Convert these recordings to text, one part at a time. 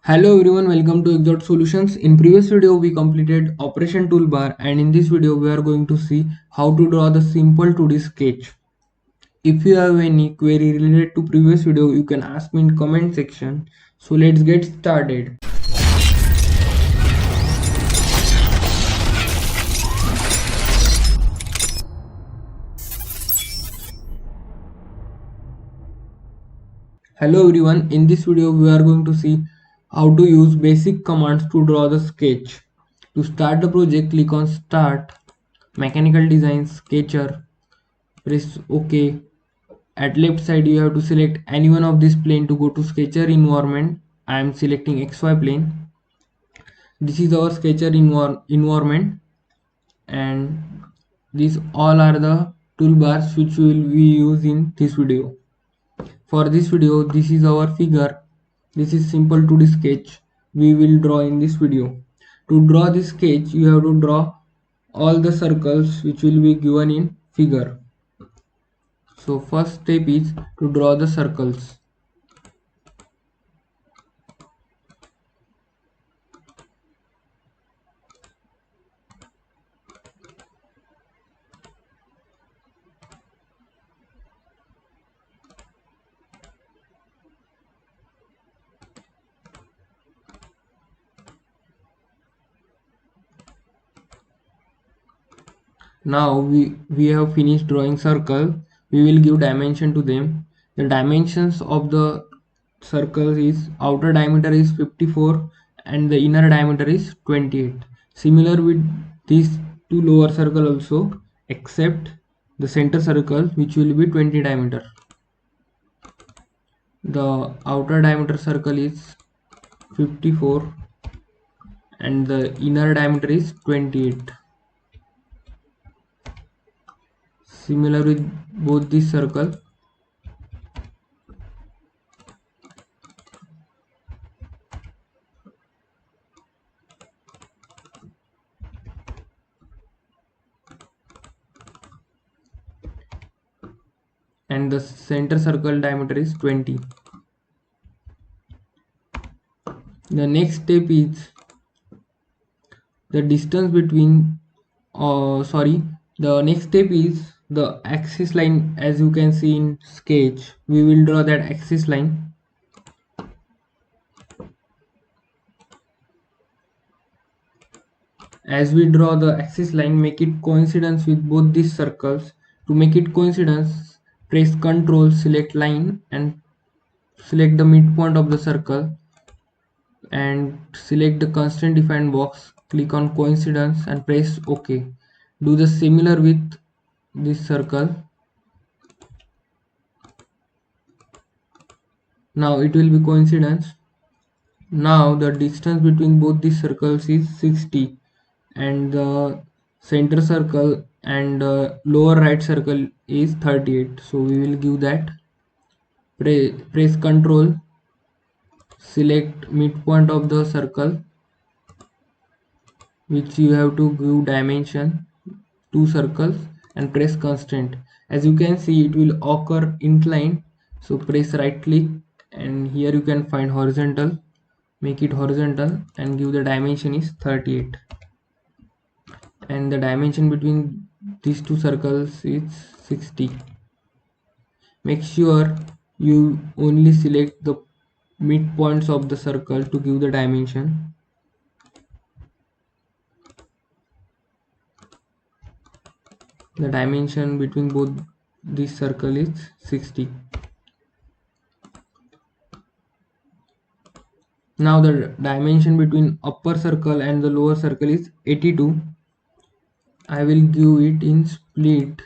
Hello everyone, welcome to Exhort Solutions. In previous video we completed operation toolbar, and in this video we are going to see how to draw the simple 2D sketch. If you have any query related to previous video, you can ask me in comment section. So let's get started. Hello everyone, in this video we are going to see how to use basic commands to draw the sketch. To start the project, click on Start, Mechanical Design, Sketcher, press OK. At left side you have to select any one of this plane to go to sketcher environment. I am selecting XY plane. This is our sketcher environment, and these all are the toolbars which we will be use in this video. For this video, this is our figure. This is simple 2D sketch we will draw in this video. To draw this sketch, you have to draw all the circles which will be given in figure. So first step is to draw the circles. Now we have finished drawing circle. We will give dimension to them. The dimensions of the circle is outer diameter is 54 and the inner diameter is 28. Similar with these two lower circle also, except the center circle which will be 20 diameter. The outer diameter circle is 54 and the inner diameter is 28. Similar with both this circle. And the center circle diameter is 20. The next step is the distance between the next step is the axis line. As you can see in sketch, we will draw that axis line. As we draw the axis line, make it coincidence with both these circles. To make it coincidence, press Ctrl, select line and select the midpoint of the circle and select the constraint defined box. Click on coincidence and press OK. Do the similar with this circle. Now it will be coincidence. Now the distance between both these circles is 60 and the center circle and lower right circle is 38. So we will give that. Press Ctrl, select midpoint of the circle which you have to give dimension, two circles, and press constraint. As you can see, it will occur inclined. So press right click and here you can find horizontal. Make it horizontal and give the dimension is 38. And the dimension between these two circles is 60. Make sure you only select the midpoints of the circle to give the dimension. The dimension between both this circle is 60. Now the dimension between upper circle and the lower circle is 82. I will give it in split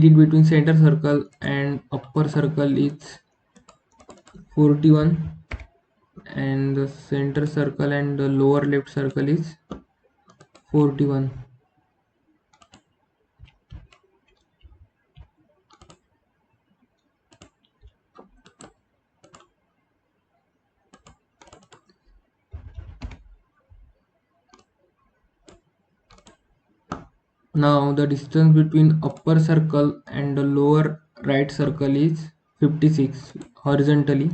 it between center circle and upper circle is 41 and the center circle and the lower left circle is 41. Now the distance between upper circle and the lower right circle is 56 horizontally.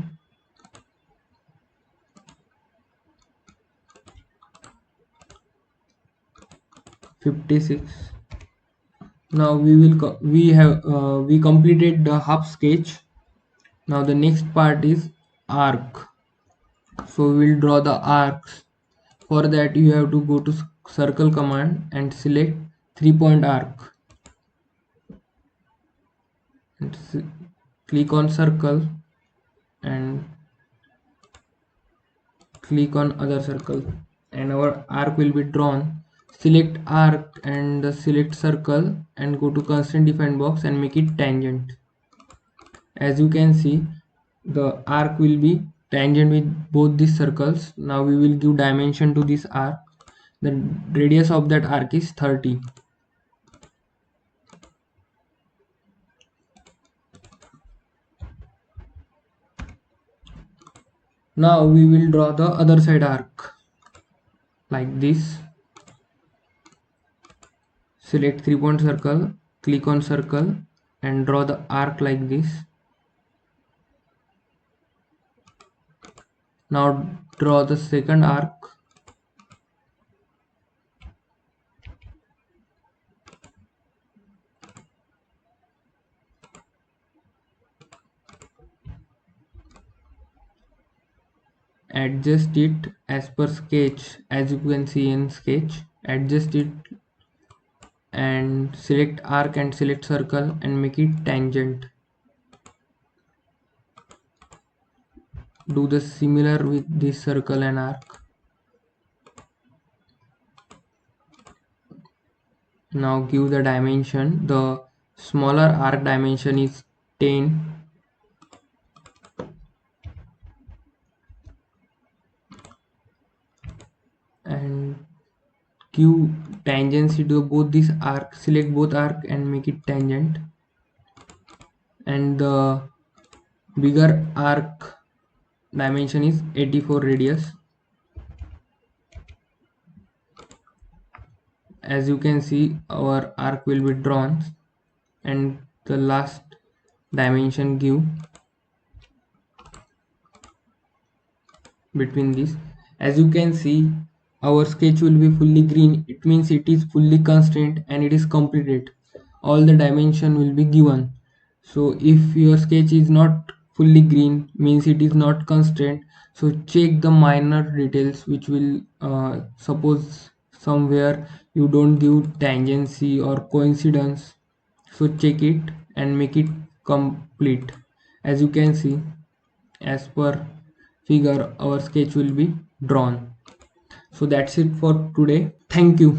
56. Now we completed the half sketch. Now the next part is arc. So we'll draw the arcs. For that you have to go to circle command and select 3-point arc and click on circle and click on other circle and our arc will be drawn. Select arc and select circle and go to constraint define box and make it tangent. As you can see, the arc will be tangent with both these circles. Now we will give dimension to this arc. The radius of that arc is 30. Now we will draw the other side arc like this. Select 3-point circle, click on circle and draw the arc like this. Now draw the second arc. Adjust it as per sketch, as you can see in sketch. Adjust it and select arc and select circle and make it tangent. Do the similar with this circle and arc. Now give the dimension. The smaller arc dimension is 10 and give tangency to both these arc. Select both arc and make it tangent, and the bigger arc dimension is 84 radius. As you can see, our arc will be drawn and the last dimension give between this. As you can see, our sketch will be fully green. It means it is fully constrained and it is completed. All the dimension will be given. So if your sketch is not fully green, means it is not constrained. So check the minor details which will suppose somewhere you don't give tangency or coincidence. So check it and make it complete. As you can see, as per figure, our sketch will be drawn. So that's it for today. Thank you.